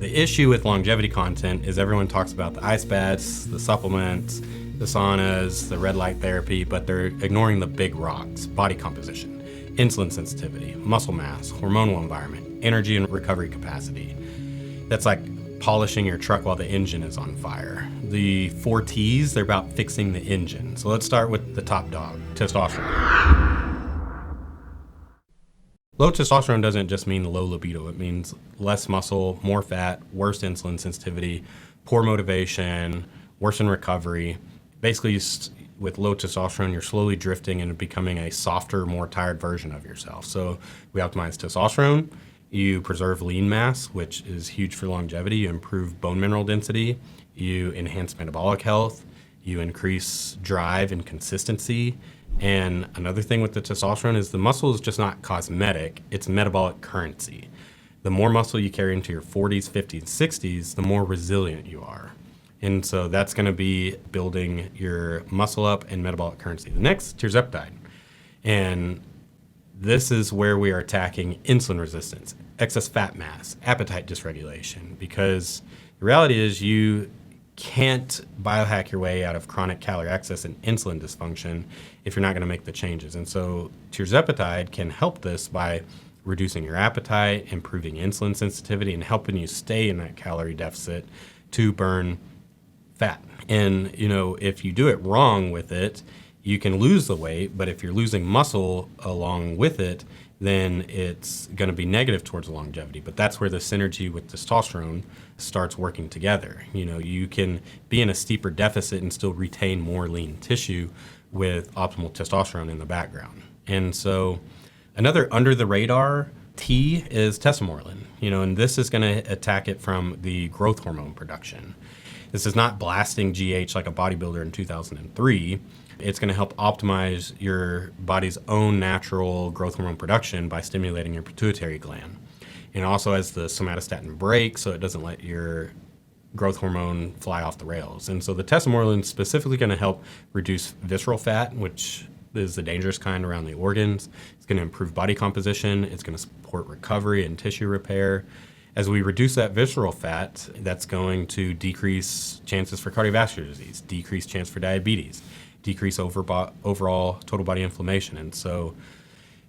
The issue with longevity content is everyone talks about the ice baths, the supplements, the saunas, the red light therapy, but they're ignoring the big rocks: body composition, insulin sensitivity, muscle mass, hormonal environment, energy and recovery capacity. That's like polishing your truck while the engine is on fire. The 4 T's, they're about fixing the engine. So let's start with the top dog, testosterone. Low testosterone doesn't just mean low libido. It means less muscle, more fat, worse insulin sensitivity, poor motivation, worse in recovery. Basically, with low testosterone, you're slowly drifting into becoming a softer, more tired version of yourself. So we optimize testosterone. You preserve lean mass, which is huge for longevity. You improve bone mineral density. You enhance metabolic health. You increase drive and consistency. And another thing with the testosterone is the muscle is just not cosmetic, it's metabolic currency. The more muscle you carry into your 40s, 50s, 60s, the more resilient you are. And so that's going to be building your muscle up and metabolic currency. The next, tirzepatide. And this is where we are attacking insulin resistance, excess fat mass, appetite dysregulation, because the reality is you can't biohack your way out of chronic calorie excess and insulin dysfunction if you're not going to make the changes. And so tirzepatide can help this by reducing your appetite, improving insulin sensitivity, and helping you stay in that calorie deficit to burn fat. And, if you do it wrong with it, you can lose the weight, but if you're losing muscle along with it, then it's going to be negative towards longevity. But that's where the synergy with testosterone starts working together. You can be in a steeper deficit and still retain more lean tissue with optimal testosterone in the background. And so another under the radar T is Tesamorelin, and this is going to attack it from the growth hormone production. This is not blasting GH like a bodybuilder in 2003. It's going to help optimize your body's own natural growth hormone production by stimulating your pituitary gland. And also has the somatostatin brake, so it doesn't let your growth hormone fly off the rails. And so the tesamorelin is specifically going to help reduce visceral fat, which is the dangerous kind around the organs. It's going to improve body composition. It's going to support recovery and tissue repair. As we reduce that visceral fat, that's going to decrease chances for cardiovascular disease, decrease chance for diabetes, decrease overall total body inflammation. And so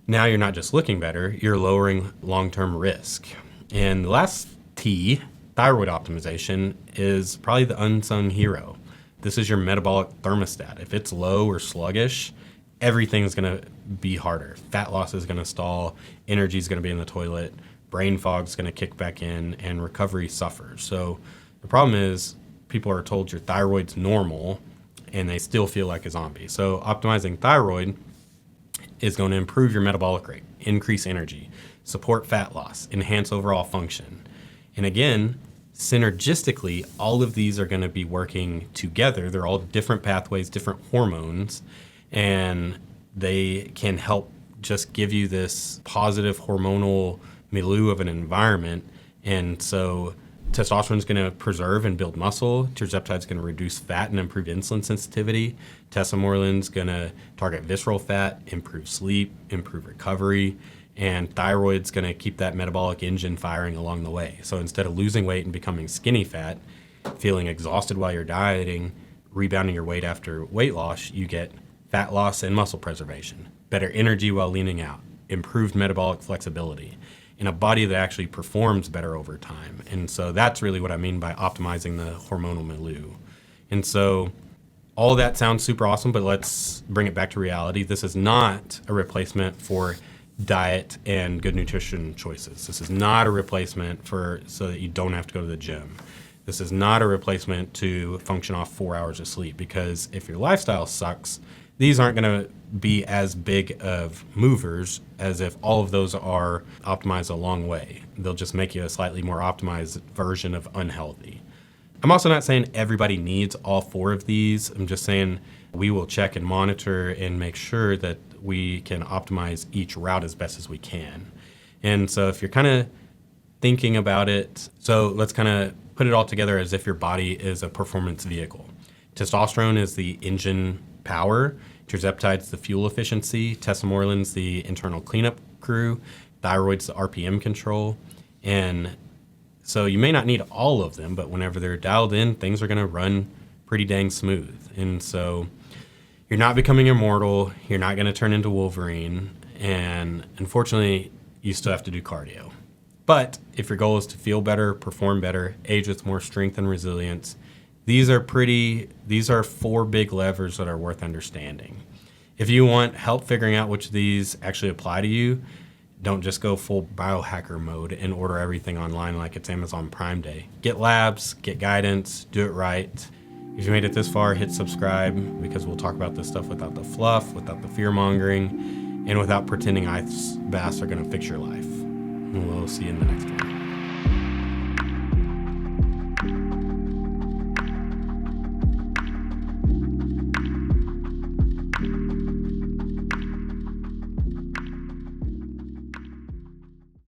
now you're not just looking better, you're lowering long-term risk. And the last T, thyroid optimization, is probably the unsung hero. This is your metabolic thermostat. If it's low or sluggish, everything's going to be harder. Fat loss is going to stall, energy is going to be in the toilet, brain fog is going to kick back in, and recovery suffers. So the problem is people are told your thyroid's normal, and they still feel like a zombie. So optimizing thyroid is going to improve your metabolic rate, increase energy, support fat loss, enhance overall function. And again, synergistically, all of these are going to be working together. They're all different pathways, different hormones, and they can help just give you this positive hormonal milieu of an environment. And so testosterone is going to preserve and build muscle. Tirzepatide is going to reduce fat and improve insulin sensitivity. Tesamorelin is going to target visceral fat, improve sleep, improve recovery. And thyroid's going to keep that metabolic engine firing along the way. So instead of losing weight and becoming skinny fat, feeling exhausted while you're dieting, rebounding your weight after weight loss, you get fat loss and muscle preservation, better energy while leaning out, improved metabolic flexibility, and a body that actually performs better over time. And so that's really what I mean by optimizing the hormonal milieu. And so all of that sounds super awesome, but let's bring it back to reality. This is not a replacement for diet and good nutrition choices. This is not a replacement so that you don't have to go to the gym. This is not a replacement to function off 4 hours of sleep, because if your lifestyle sucks, these aren't going to be as big of movers as if all of those are optimized a long way. They'll just make you a slightly more optimized version of unhealthy. I'm also not saying everybody needs all 4 of these. I'm just saying we will check and monitor and make sure that we can optimize each route as best as we can. And so if you're kind of thinking about it, so let's kind of put it all together as if your body is a performance vehicle. Testosterone is the engine power, tirzepatide's the fuel efficiency, tesamorelin's the internal cleanup crew, thyroid's the RPM control. And So you may not need all of them, but whenever they're dialed in, things are going to run pretty dang smooth. And so you're not becoming immortal. You're not going to turn into Wolverine. And unfortunately, you still have to do cardio. But if your goal is to feel better, perform better, age with more strength and resilience, these are 4 big levers that are worth understanding. If you want help figuring out which of these actually apply to you, don't just go full biohacker mode and order everything online like it's Amazon Prime Day. Get labs, get guidance, do it right. If you made it this far, hit subscribe, because we'll talk about this stuff without the fluff, without the fear mongering, and without pretending ice baths are going to fix your life. And we'll see you in the next one.